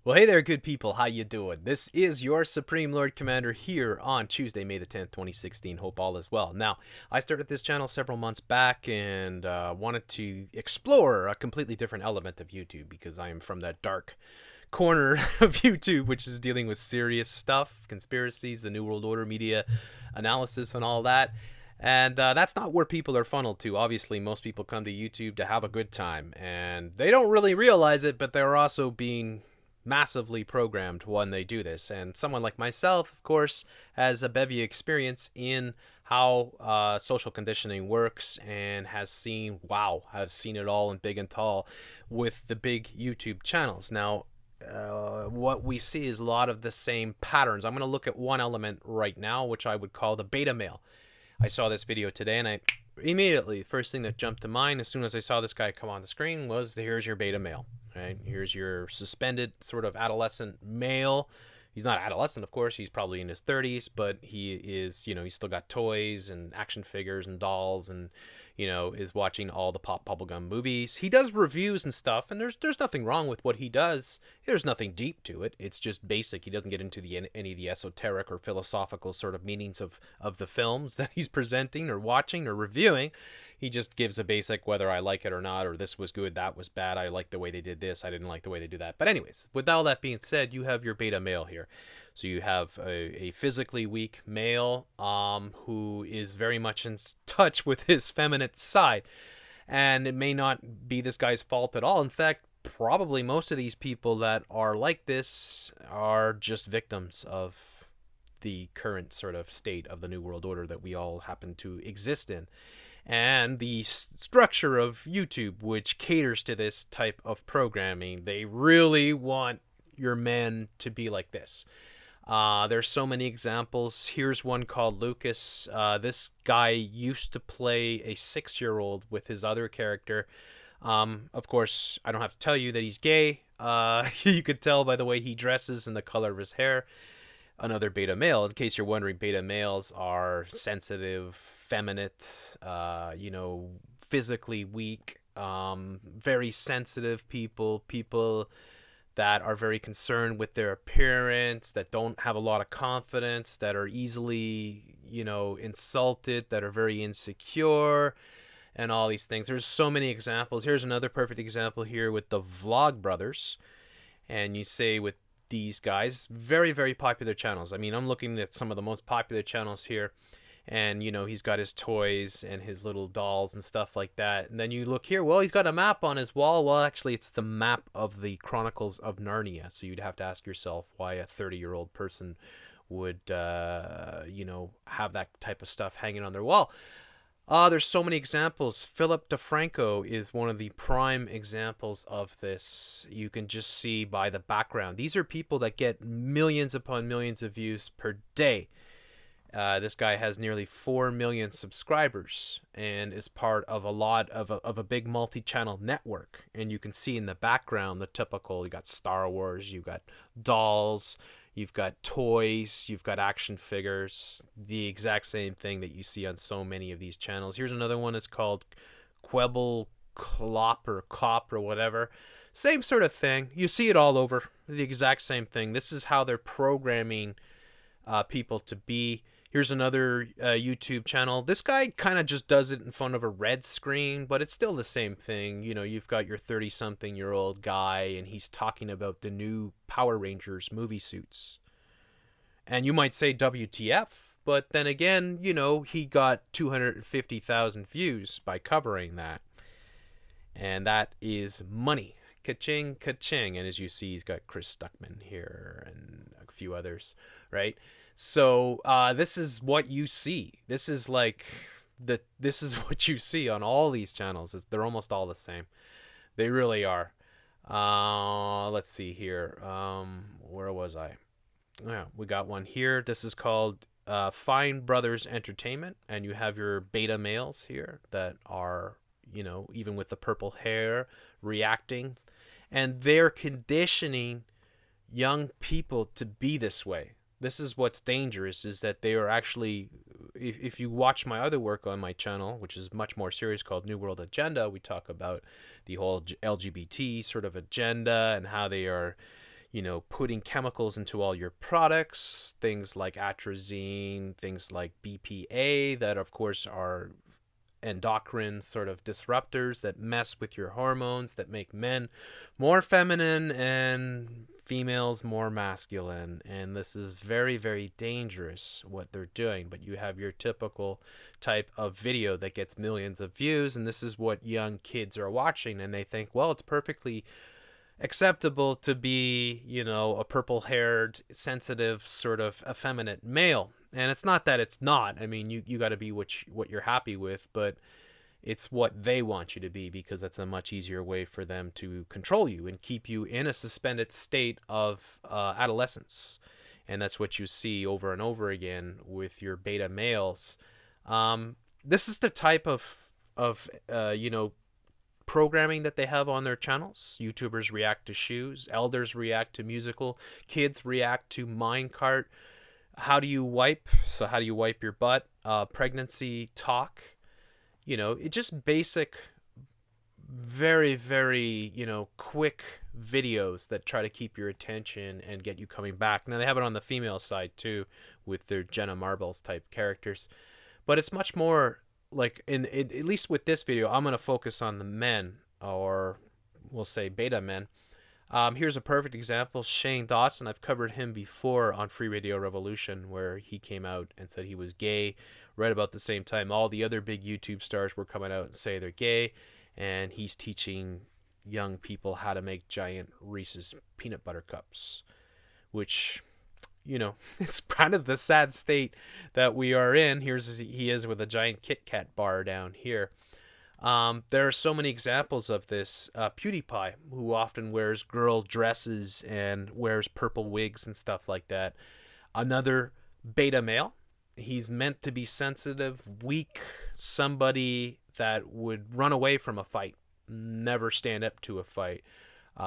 Well, hey there, good people. How you doing? This is your Supreme Lord Commander here on Tuesday, May the 10th, 2016. Hope all is well. Now, I started this channel several months back and wanted to explore a completely different element of YouTube because I am from that dark corner of YouTube, which is dealing with serious stuff, conspiracies, the New World Order, media analysis, and all that. And that's not where people are funneled to. Obviously, most people come to YouTube to have a good time, and they don't really realize it, but they're also being massively programmed when they do this. And someone like myself, of course, has a bevy experience in how social conditioning works and has seen it all in big and tall with the big YouTube channels. Now, what we see is a lot of the same patterns. I'm going to look at one element right now, which I would call the beta male. I saw this video today, and I immediately, first thing that jumped to mind as soon as I saw this guy come on the screen was, here's your beta male. Right? Here's your suspended sort of adolescent male. He's not adolescent, of course. He's probably in his 30s, but he is, he's still got toys and action figures and dolls and, is watching all the pop bubblegum movies. He does reviews and stuff, and there's nothing wrong with what he does. There's nothing deep to it. It's just basic. He doesn't get into any of the esoteric or philosophical sort of meanings of the films that he's presenting or watching or reviewing. He just gives a basic whether I like it or not, or this was good, that was bad, I like the way they did this, I didn't like the way they did that. But anyways, with all that being said, you have your beta male here. So you have a physically weak male who is very much in touch with his feminine side. And it may not be this guy's fault at all. In fact, probably most of these people that are like this are just victims of the current sort of state of the New World Order that we all happen to exist in. And the structure of YouTube, which caters to this type of programming, they really want your men to be like this. There's so many examples. Here's one called Lucas. This guy used to play a 6-year-old with his other character. Of course, I don't have to tell you that he's gay. You could tell by the way he dresses and the color of his hair. Another beta male. In case you're wondering, beta males are sensitive, feminine, physically weak, very sensitive people that are very concerned with their appearance, that don't have a lot of confidence, that are easily, insulted, that are very insecure, and all these things. There's so many examples. Here's another perfect example here with the Vlog Brothers. And you say with these guys, very, very popular channels. I mean, I'm looking at some of the most popular channels here. And, he's got his toys and his little dolls and stuff like that. And then you look here, well, he's got a map on his wall. Well, actually, it's the map of the Chronicles of Narnia. So you'd have to ask yourself why a 30-year-old person would, have that type of stuff hanging on their wall. There's so many examples. Philip DeFranco is one of the prime examples of this. You can just see by the background. These are people that get millions upon millions of views per day. This guy has nearly 4 million subscribers and is part of a big multi-channel network. And you can see in the background the typical, you got Star Wars, you got dolls, you've got toys, you've got action figures, the exact same thing that you see on so many of these channels. Here's another one. It's called Quebble Clop or Cop or whatever. Same sort of thing. You see it all over. The exact same thing. This is how they're programming people to be. Here's another YouTube channel. This guy kind of just does it in front of a red screen, but it's still the same thing. You've got your 30-something-year-old guy, and he's talking about the new Power Rangers movie suits. And you might say WTF, but then again, he got 250,000 views by covering that. And that is money. Ka-ching, ka-ching. And as you see, he's got Chris Stuckman here and a few others, right? So this is what you see. This is this is what you see on all these channels. They're almost all the same. They really are. Let's see here. Where was I? Yeah, we got one here. This is called Fine Brothers Entertainment, and you have your beta males here that are, even with the purple hair, reacting, and they're conditioning young people to be this way. This is what's dangerous, is that they are actually, if you watch my other work on my channel, which is much more serious, called New World Agenda, we talk about the whole LGBT sort of agenda and how they are, putting chemicals into all your products, things like atrazine, things like BPA, that of course are endocrine sort of disruptors that mess with your hormones, that make men more feminine and females more masculine. And this is very, very dangerous what they're doing. But you have your typical type of video that gets millions of views, and this is what young kids are watching, and they think, well, it's perfectly acceptable to be, a purple-haired, sensitive, sort of effeminate male. And it's not that it's not. I mean, you got to be what you're happy with, but it's what they want you to be, because that's a much easier way for them to control you and keep you in a suspended state of adolescence. And that's what you see over and over again with your beta males. This is the type of programming that they have on their channels. YouTubers react to shoes, elders react to musical, kids react to minecart. How do you wipe? So how do you wipe your butt? Pregnancy talk. It just basic, very, very, quick videos that try to keep your attention and get you coming back. Now they have it on the female side too, with their Jenna Marbles type characters, but it's much more like at least with this video, I'm going to focus on the men, or we'll say beta men. Here's a perfect example. Shane Dawson. I've covered him before on Free Radio Revolution, where he came out and said he was gay. Right about the same time, all the other big YouTube stars were coming out and say they're gay, and he's teaching young people how to make giant Reese's peanut butter cups, which, it's kind of the sad state that we are in. He is with a giant Kit Kat bar down here. There are so many examples of this. PewDiePie, who often wears girl dresses and wears purple wigs and stuff like that. Another beta male. He's meant to be sensitive, weak, somebody that would run away from a fight, never stand up to a fight.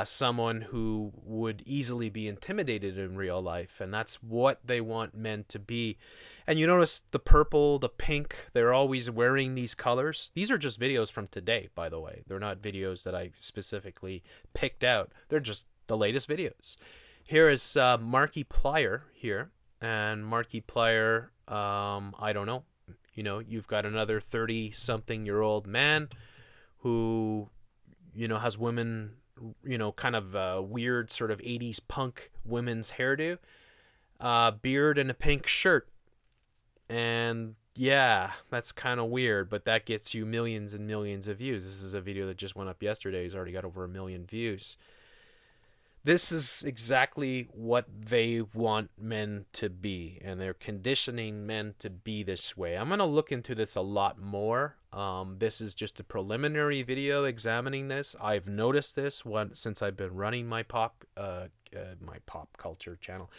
Someone who would easily be intimidated in real life, and that's what they want men to be. And you notice the purple, the pink, they're always wearing these colors. These are just videos from today, by the way. They're not videos that I specifically picked out. They're just the latest videos. Here is MARKIPLIER here, and MARKIPLIER, I don't know. You've got another 30-something-year-old man who, has women, kind of weird sort of 80s punk women's hairdo, beard and a pink shirt. And yeah, that's kind of weird, but that gets you millions and millions of views. This is a video that just went up yesterday. It's already got over 1 million views. This is exactly what they want men to be, and they're conditioning men to be this way. I'm going to look into this a lot more. This is just a preliminary video examining this. I've noticed this since I've been running my pop culture channel.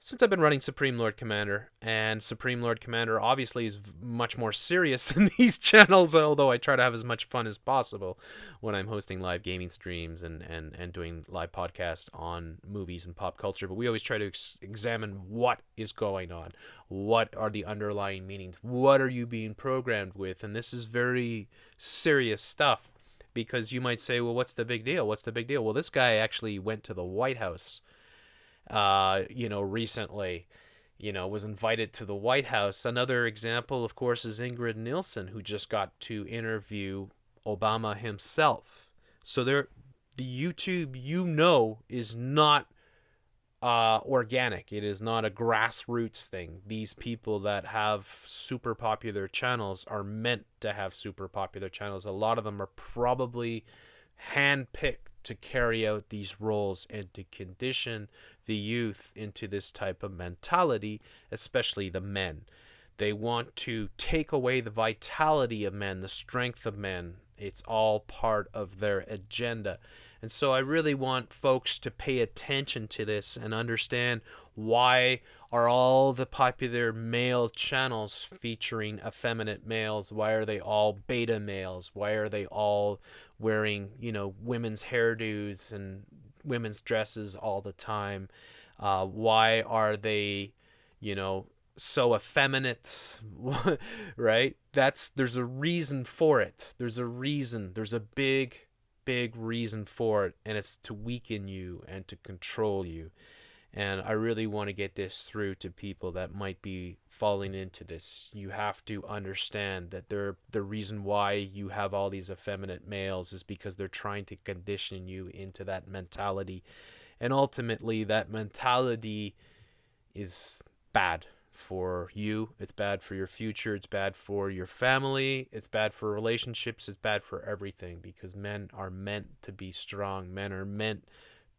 Since I've been running Supreme Lord Commander, and Supreme Lord Commander obviously is much more serious than these channels, although I try to have as much fun as possible when I'm hosting live gaming streams and doing live podcasts on movies and pop culture. But we always try to examine what is going on. What are the underlying meanings? What are you being programmed with? And this is very serious stuff, because you might say, well, what's the big deal? What's the big deal? Well, this guy actually went to the White House recently, was invited to the White House. Another example, of course, is Ingrid Nilsson, who just got to interview Obama himself. So the YouTube, is not organic. It is not a grassroots thing. These people that have super popular channels are meant to have super popular channels. A lot of them are probably handpicked to carry out these roles and to condition the youth into this type of mentality, especially the men. They want to take away the vitality of men, the strength of men. It's all part of their agenda. And so I really want folks to pay attention to this and understand, why are all the popular male channels featuring effeminate males? Why are they all beta males? Why are they all wearing, women's hairdos and women's dresses all the time? Why are they, so effeminate? Right? There's a reason for it. There's a reason. There's a big big reason for it, and it's to weaken you and to control you. And I really want to get this through to people that might be falling into this. You have to understand that the reason why you have all these effeminate males is because they're trying to condition you into that mentality. And ultimately, that mentality is bad for you. It's bad for your future. It's bad for your family. It's bad for relationships. It's bad for everything, because men are meant to be strong. Men are meant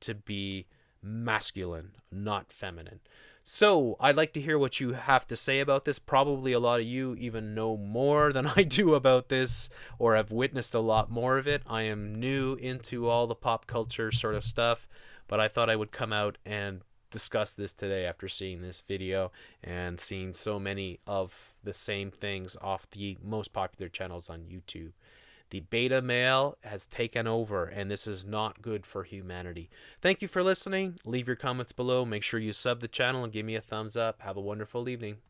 to be masculine, not feminine. So I'd like to hear what you have to say about this. Probably a lot of you even know more than I do about this, or have witnessed a lot more of it. I am new into all the pop culture sort of stuff, but I thought I would come out and discuss this today after seeing this video and seeing so many of the same things off the most popular channels on YouTube. The beta male has taken over, and this is not good for humanity. Thank you for listening. Leave your comments below. Make sure you sub the channel and give me a thumbs up. Have a wonderful evening.